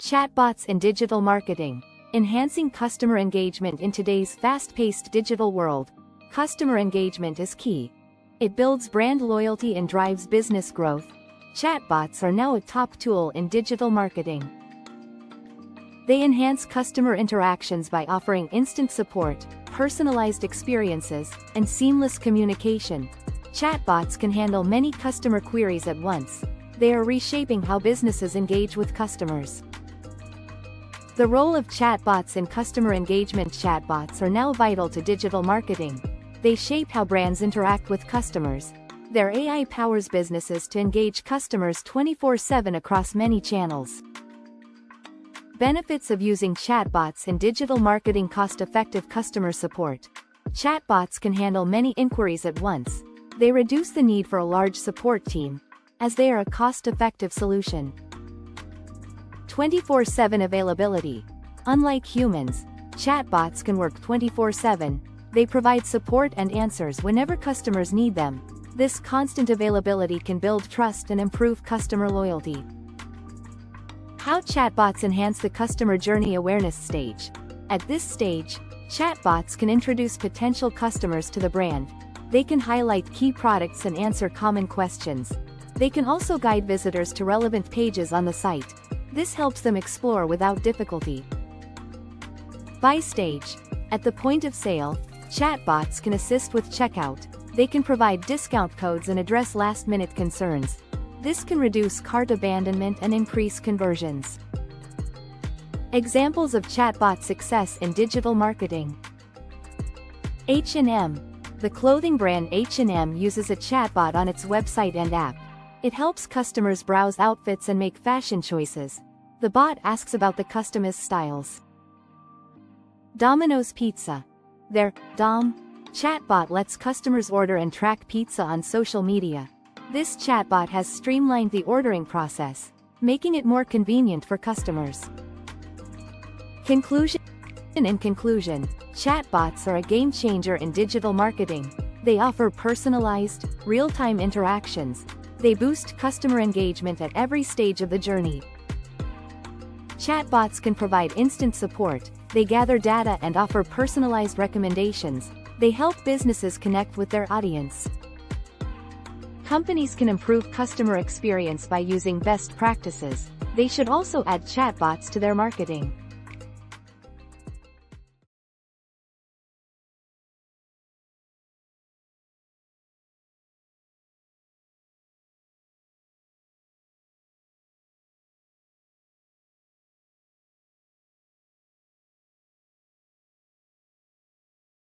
Chatbots in digital marketing. Enhancing customer engagement in today's fast-paced digital world. Customer engagement is key. It builds brand loyalty and drives business growth. Chatbots are now a top tool in digital marketing. They enhance customer interactions by offering instant support, personalized experiences, and seamless communication. Chatbots can handle many customer queries at once. They are reshaping how businesses engage with customers. The role of chatbots in customer engagement. Chatbots are now vital to digital marketing. They shape how brands interact with customers. Their AI powers businesses to engage customers 24/7 across many channels. Benefits of using chatbots in digital marketing. Cost-effective customer support. Chatbots can handle many inquiries at once. They reduce the need for a large support team, as they are a cost-effective solution. 24/7 availability. Unlike humans, chatbots can work 24/7. They provide support and answers whenever customers need them. This constant availability can build trust and improve customer loyalty. How chatbots enhance the customer journey. Awareness stage. At this stage, chatbots can introduce potential customers to the brand. They can highlight key products and answer common questions. They can also guide visitors to relevant pages on the site. This helps them explore without difficulty. Buy stage. At the point of sale, chatbots can assist with checkout. They can provide discount codes and address last-minute concerns. This can reduce cart abandonment and increase conversions. Examples of chatbot success in digital marketing. H&M. The clothing brand H&M uses a chatbot on its website and app. It helps customers browse outfits and make fashion choices. The bot asks about the customer's styles. Domino's Pizza. Their Dom chatbot lets customers order and track pizza on social media. This chatbot has streamlined the ordering process, making it more convenient for customers. Conclusion. In conclusion, chatbots are a game changer in digital marketing. They offer personalized, real-time interactions. They boost customer engagement at every stage of the journey. Chatbots can provide instant support. They gather data and offer personalized recommendations. They help businesses connect with their audience. Companies can improve customer experience by using best practices. They should also add chatbots to their marketing.